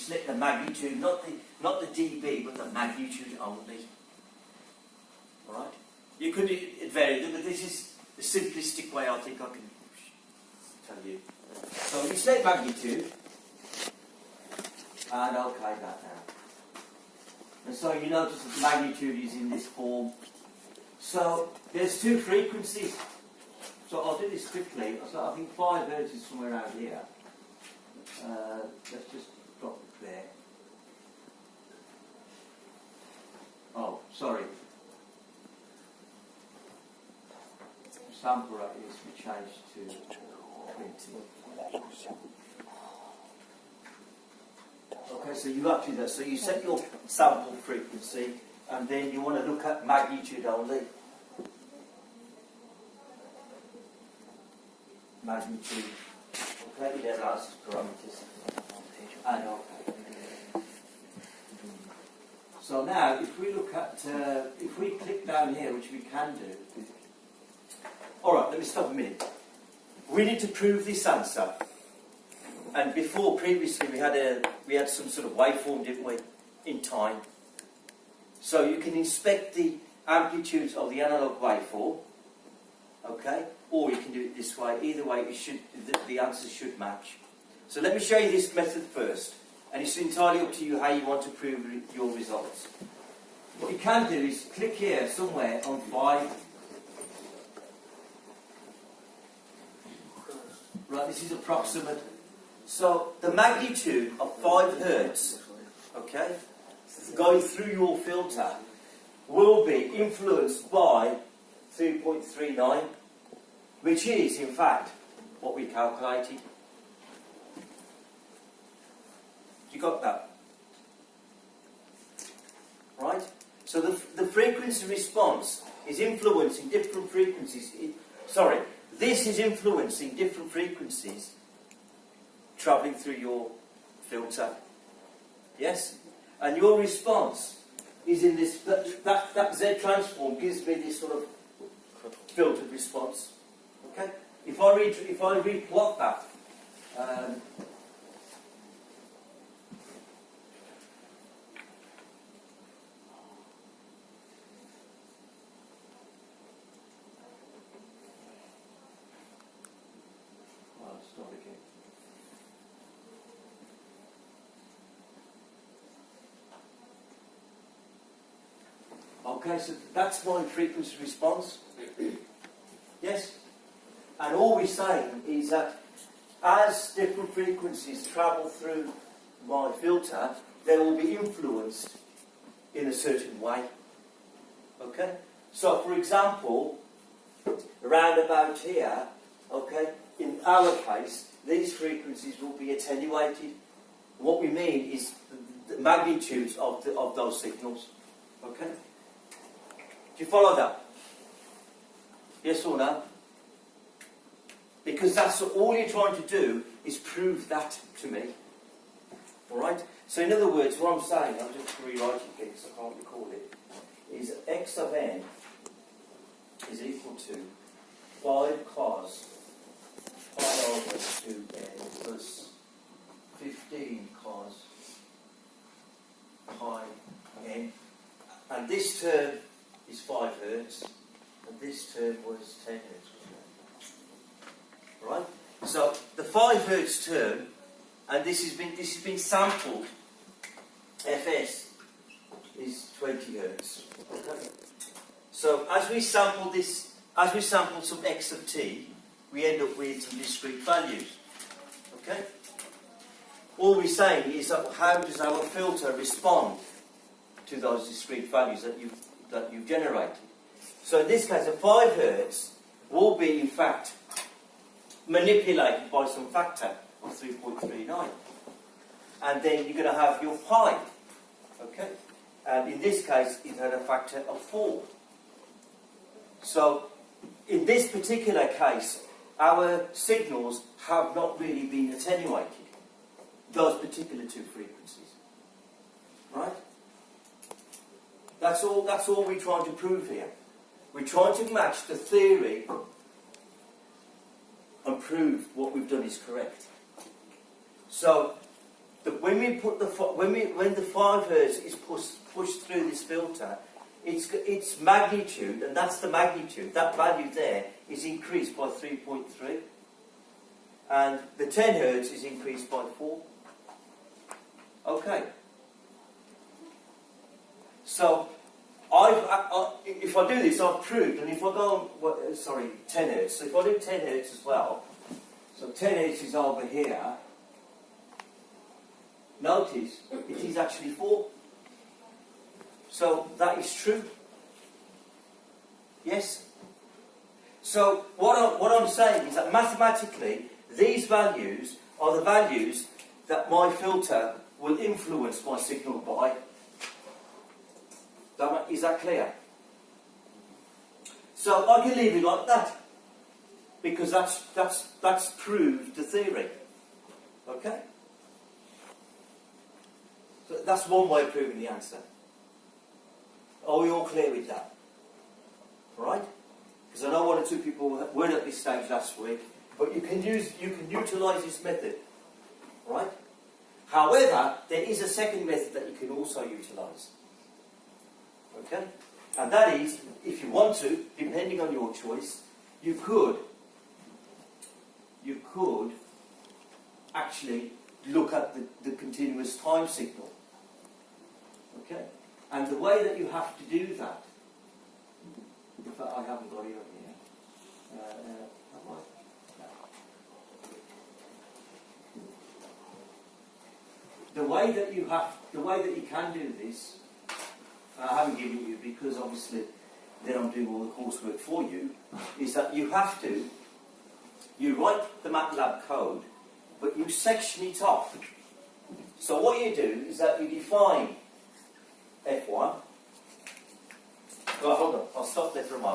select the magnitude, not the dB, but the magnitude only. Alright? You could vary them, but this is the simplistic way I think I can tell you. So you select magnitude, and OK that now. And so you notice that the magnitude is in this form. So there's two frequencies. So I'll do this quickly. So I think 5 Hz is somewhere around here. Let's just drop it there. Oh, sorry. The sample rate is we changed to 20. Okay, so you have to do that. So you set your sample frequency, and then you want to look at magnitude only. Magnitude. Okay, it allows parameters. And okay. So now, if we look at, if we click down here, which we can do. All right, let me stop a minute. We need to prove this answer. And before, previously, we had some sort of waveform, didn't we, in time. So you can inspect the amplitudes of the analog waveform, okay, or you can do it this way. Either way, the answers should match. So let me show you this method first, and it's entirely up to you how you want to prove your results. What you can do is click here somewhere on 5. Right, this is approximate. So the magnitude of 5 Hz, okay, going through your filter will be influenced by 3.39, which is, in fact, what we calculated. You got that? Right? So the frequency response is influencing different frequencies. This is influencing different frequencies travelling through your filter. Yes? And your response is in this, that Z transform gives me this sort of filtered response. Okay? If I replot that, I'll start again. Okay, so that's my frequency response. Yes? And all we're saying is that as different frequencies travel through my filter, they will be influenced in a certain way. Okay? So, for example, around about here, okay, in our case, these frequencies will be attenuated. What we mean is the magnitudes of those signals. Okay? Do you follow that? Yes or no? Because that's all you're trying to do is prove that to me. Alright? So in other words, what I'm saying, I'll just rewrite it again because I can't recall it, is x of n is equal to 5 cos pi over 2n plus 15 cos pi n. And this term is 5 Hz, and this term was 10 Hz, wasn't it? Right? So the 5 Hz term, and this has been sampled, Fs is 20 Hz. Okay? So as we sample this, as we sample some x of t, we end up with some discrete values. Okay? All we're saying is that how does our filter respond to those discrete values that you've generated. So in this case, a 5 Hz will be, in fact, manipulated by some factor of 3.39. And then you're going to have your pi. Okay? And in this case, it had a factor of 4. So, in this particular case, our signals have not really been attenuated. Those particular two frequencies. Right? That's all we're trying to prove here. We're trying to match the theory and prove what we've done is correct. So, when the 5 hertz is pushed through this filter, its magnitude, and that's the magnitude, that value there is increased by 3.3, and the 10 hertz is increased by 4. Okay. So if I do this, I've proved, and if I go on, 10 hertz. So if I do 10 hertz as well, so 10 hertz is over here. Notice it is actually 4. So that is true. Yes. So what I'm saying is that mathematically, these values are the values that my filter will influence my signal by. Is that clear? So I can leave it like that, because that's proved the theory. Okay? So that's one way of proving the answer. Are we all clear with that? Right? Because I know 1 or 2 people weren't at this stage last week, but you can utilise this method. Right? However, there is a second method that you can also utilise. Okay? And that is, if you want to, depending on your choice, you could actually look at the continuous time signal. Okay? And the way that you have to do that, in fact I haven't got it on here. Have I? No. The way that you can do this, I haven't given you because obviously then I'm doing all the coursework for you, is that you write the MATLAB code, but you section it off. So what you do is that you define F1. Oh, hold on, I'll stop there for a moment.